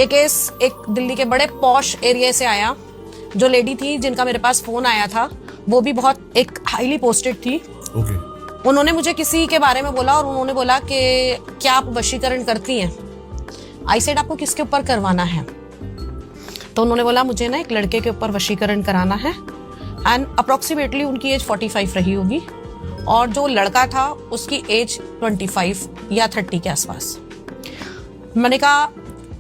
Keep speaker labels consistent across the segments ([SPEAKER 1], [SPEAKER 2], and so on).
[SPEAKER 1] ये केस एक दिल्ली के बड़े पॉश एरिया से आया। जो लेडी थी जिनका मेरे पास फोन आया था वो भी बहुत एक हाईली पोस्टेड थी। उन्होंने मुझे किसी के बारे में बोला और उन्होंने बोला कि क्या आप वशीकरण करती हैं। आई सेड आपको किसके ऊपर करवाना है? तो उन्होंने बोला मुझे ना एक लड़के के ऊपर वशीकरण कराना है एंड अप्रोक्सीमेटली उनकी एज 45 रही होगी और जो लड़का था उसकी एज 25 या 30 के आसपास। मैंने कहा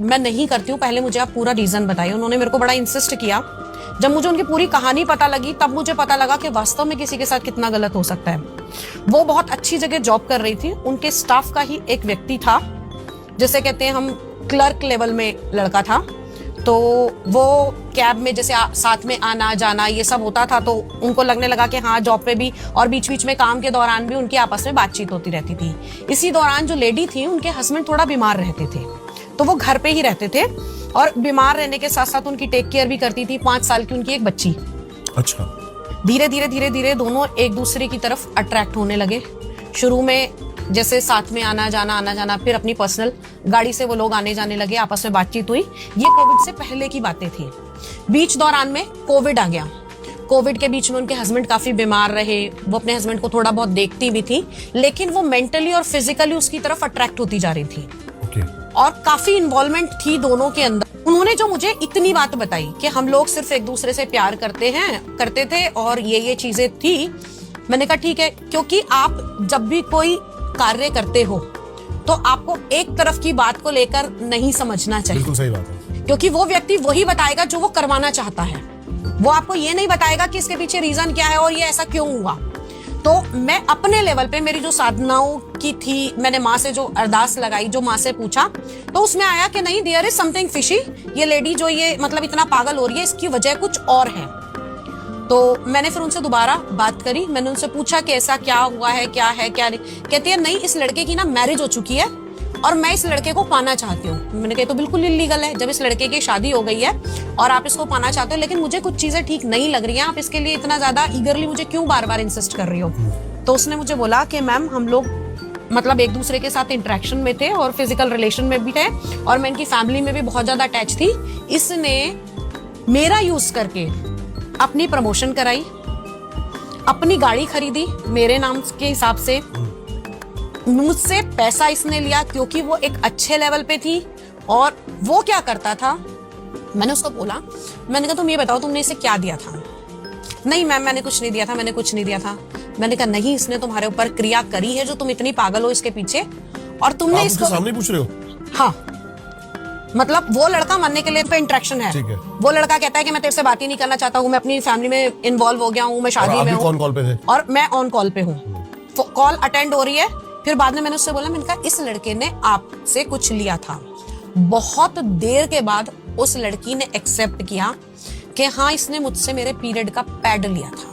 [SPEAKER 1] मैं नहीं करती हूँ, पहले मुझे आप पूरा रीजन बताइए। उन्होंने मेरे को बड़ा इंसिस्ट किया। जब मुझे उनकी पूरी कहानी पता लगी तब मुझे पता लगा कि वास्तव में किसी के साथ कितना गलत हो सकता है। वो बहुत अच्छी जगह जॉब कर रही थी, उनके स्टाफ का ही एक व्यक्ति था, जैसे कहते हैं हम क्लर्क लेवल में लड़का था। तो वो कैब में जैसे साथ में आना जाना ये सब होता था, तो उनको लगने लगा कि हाँ जॉब पे भी और बीच बीच में काम के दौरान भी उनकी आपस में बातचीत होती रहती थी। इसी दौरान जो लेडी थी उनके हस्बैंड थोड़ा बीमार रहते थे, तो वो घर पे ही रहते थे और बीमार रहने के साथ साथ उनकी टेक केयर भी करती थी। 5 साल की उनकी एक बच्ची।
[SPEAKER 2] अच्छा।
[SPEAKER 1] धीरे धीरे दोनों एक दूसरे की तरफ अट्रैक्ट होने लगे। शुरू में जैसे साथ में आना जाना, फिर अपनी पर्सनल गाड़ी से वो लोग आने जाने लगे, आपस में बातचीत हुई। ये कोविड से पहले की बातें थी। बीच दौरान में कोविड आ गया। कोविड के बीच में उनके हस्बैंड काफी बीमार रहे। वो अपने हस्बैंड को थोड़ा बहुत देखती भी थी, लेकिन वो मेंटली और फिजिकली उसकी तरफ अट्रैक्ट होती जा रही थी। और काफी इन्वॉल्वमेंट थी दोनों के अंदर। उन्होंने जो मुझे इतनी बात बताई कि हम लोग सिर्फ एक दूसरे से प्यार करते थे और ये चीजें थी। मैंने कहा ठीक है, क्योंकि आप जब भी कोई कार्य करते हो तो आपको एक तरफ की बात को लेकर नहीं समझना चाहिए।
[SPEAKER 2] बिल्कुल सही बात है।
[SPEAKER 1] क्योंकि वो व्यक्ति वही बताएगा जो वो करवाना चाहता है। वो आपको ये नहीं बताएगा कि इसके पीछे रीजन क्या है और ये ऐसा क्यों हुआ। तो मैं अपने लेवल पे मेरी जो साधनाओं की थी, मैंने माँ से जो अरदास लगाई, जो माँ से पूछा, तो उसमें आया कि नहीं, देयर इज समथिंग फिशी। ये लेडी जो ये मतलब इतना पागल हो रही है, इसकी वजह कुछ और है। तो मैंने फिर उनसे दोबारा बात करी। मैंने उनसे पूछा कि ऐसा क्या हुआ है, क्या है क्या नहीं। कहती है नहीं, इस लड़के की ना मैरिज हो चुकी है और मैं इस लड़के को पाना चाहती हूँ। मैंने कहा तो बिल्कुल इलीगल है, जब इस लड़के की शादी हो गई है और आप इसको पाना चाहते हो, लेकिन मुझे कुछ चीजें ठीक नहीं लग रही हैं। आप इसके लिए इतना ज्यादा ईगरली मुझे क्यों बार बार इंसिस्ट कर रही हो? तो उसने मुझे बोला कि मैम हम लोग मतलब एक दूसरे के साथ इंटरेक्शन में थे और फिजिकल रिलेशन में भी थे और मैं इनकी फैमिली में भी बहुत ज्यादा अटैच थी। इसने मेरा यूज करके अपनी प्रमोशन कराई, अपनी गाड़ी खरीदी मेरे नाम के हिसाब से, मुझसे पैसा इसने लिया क्योंकि वो एक अच्छे लेवल पे थी। और वो क्या करता था, मैंने उसको बोला, मैंने कहा तुम ये बताओ तुमने इसे क्या दिया था? नहीं मैम मैंने कुछ नहीं दिया था, मैंने कुछ नहीं दिया था। मैंने कहा नहीं, इसने तुम्हारे ऊपर क्रिया करी है जो तुम इतनी पागल हो इसके पीछे, और तुमने इसको
[SPEAKER 2] सामने पूछ रहे हो?
[SPEAKER 1] हाँ, मतलब वो लड़का मानने के लिए पे इंटरेक्शन है। वो लड़का कहता है कि मैं तेरे से बात ही नहीं करना चाहता हूँ, मैं अपनी फैमिली में इन्वॉल्व हो गया हूँ, मैं शादी में हूँ और मैं ऑन कॉल पे हूँ। कॉल अटेंड हो रही है। फिर बाद में मैंने उससे बोला, मैंने कहा इस लड़के ने आपसे कुछ लिया था। बहुत देर के बाद उस लड़की ने एक्सेप्ट किया कि हाँ इसने मुझसे मेरे पीरियड का पैड लिया था।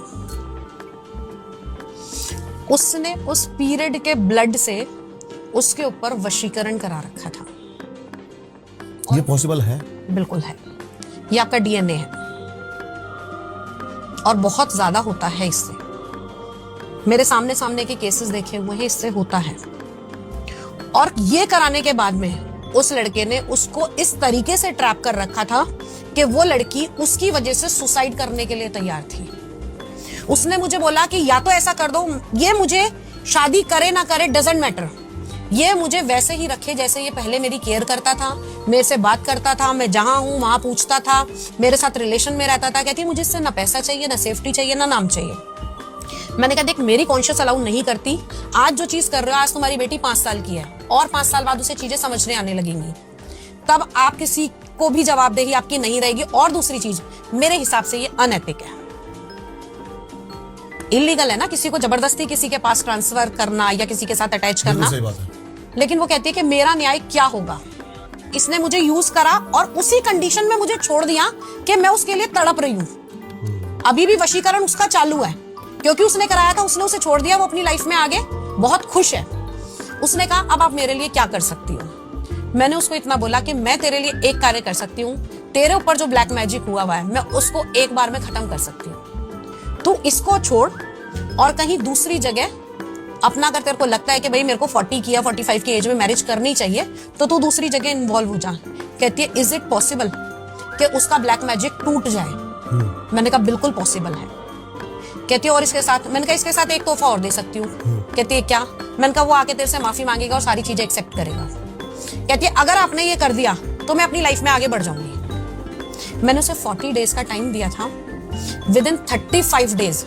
[SPEAKER 1] उसने उस पीरियड के ब्लड से उसके ऊपर वशीकरण करा रखा था।
[SPEAKER 2] ये पॉसिबल है?
[SPEAKER 1] बिल्कुल है। ये आपका डीएनए है और बहुत ज्यादा होता है इससे। मेरे सामने के केसेस देखे हुए हैं, इससे होता है। और ये कराने के बाद में उस लड़के ने उसको इस तरीके से ट्रैप कर रखा था कि वो लड़की उसकी वजह से सुसाइड करने के लिए तैयार थी। उसने मुझे बोला कि या तो ऐसा कर दो, ये मुझे शादी करे ना करे डजंट मैटर, ये मुझे वैसे ही रखे जैसे ये पहले मेरी केयर करता था, मेरे से बात करता था, मैं जहां हूं वहां पूछता था, मेरे साथ रिलेशन में रहता था। कहती मुझे इससे ना पैसा चाहिए, ना सेफ्टी चाहिए, ना नाम चाहिए। मैंने कहा देख, मेरी कॉन्शियस अलाउ नहीं करती। आज जो चीज कर रहे हो, आज तुम्हारी बेटी 5 साल की है और 5 साल बाद उसे चीजें समझने आने लगेंगी, तब आप किसी को भी जवाबदेही आपकी नहीं रहेगी। और दूसरी चीज, मेरे हिसाब से ये अनैतिक है, इलीगल है ना, किसी को जबरदस्ती किसी के पास ट्रांसफर करना या किसी के साथ अटैच करना।
[SPEAKER 2] सही बात है।
[SPEAKER 1] लेकिन वो कहती है कि मेरा न्याय क्या होगा, इसने मुझे यूज करा और उसी कंडीशन में मुझे छोड़ दिया कि मैं उसके लिए तड़प रही हूँ। अभी भी वशीकरण उसका चालू है क्योंकि उसने कराया था, उसने उसे छोड़ दिया, वो अपनी लाइफ में आगे बहुत खुश है। उसने कहा अब आप मेरे लिए क्या कर सकती हो? मैंने उसको इतना बोला कि मैं तेरे लिए एक कार्य कर सकती हूँ, तेरे ऊपर जो ब्लैक मैजिक हुआ है मैं उसको एक बार में खत्म कर सकती हूँ। तू इसको छोड़ और कहीं दूसरी जगह अपना अगर तेरे को लगता है कि भाई मेरे को 40 की या 45 की एज में मैरिज करनी चाहिए तो तू दूसरी जगह इन्वॉल्व हो जा। कहती है इज इट पॉसिबल कि उसका ब्लैक मैजिक टूट जाए? मैंने कहा बिल्कुल पॉसिबल है। कहती है और इसके साथ? मैंने कहा इसके साथ एक तोहफा और दे सकती हूँ। कहती है क्या? मैंने कहा वो आके तेरे से माफी मांगेगा और सारी चीजें एक्सेप्ट करेगा। कहती है अगर आपने ये कर दिया तो मैं अपनी लाइफ में आगे बढ़ जाऊंगी। मैंने उसे 40 डेज का टाइम दिया था। विद इन 35 डेज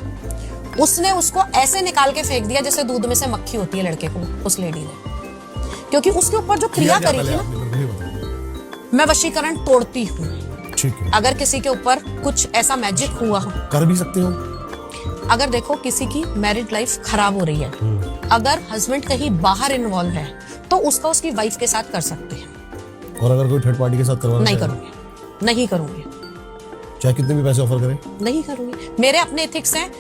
[SPEAKER 1] उसने उसको ऐसे निकाल के फेंक दिया जैसे दूध में से मक्खी होती है लड़के को, उस लेडी ने। क्योंकि उसके ऊपर जो क्रिया
[SPEAKER 2] किया क्या
[SPEAKER 1] करी
[SPEAKER 2] पहले
[SPEAKER 1] थी ना,
[SPEAKER 2] आपने? मेरे को ये बताओ।
[SPEAKER 1] मैं वशीकरण तोड़ती हूँ।
[SPEAKER 2] ठीक है,
[SPEAKER 1] अगर किसी के ऊपर कुछ ऐसा मैजिक हुआ हो,
[SPEAKER 2] कर भी सकते हो।
[SPEAKER 1] अगर देखो किसी की मैरिड लाइफ खराब हो रही है, अगर हस्बैंड कहीं बाहर इन्वॉल्व है तो उसका उसकी वाइफ के साथ कर सकते हैं।
[SPEAKER 2] और अगर कोई थर्ड पार्टी के साथ करवाना
[SPEAKER 1] नहीं
[SPEAKER 2] चाहे,
[SPEAKER 1] करूंगी, नहीं करूंगी,
[SPEAKER 2] चाहे कितने भी पैसे ऑफर करें,
[SPEAKER 1] नहीं करूंगी। मेरे अपने एथिक्स हैं।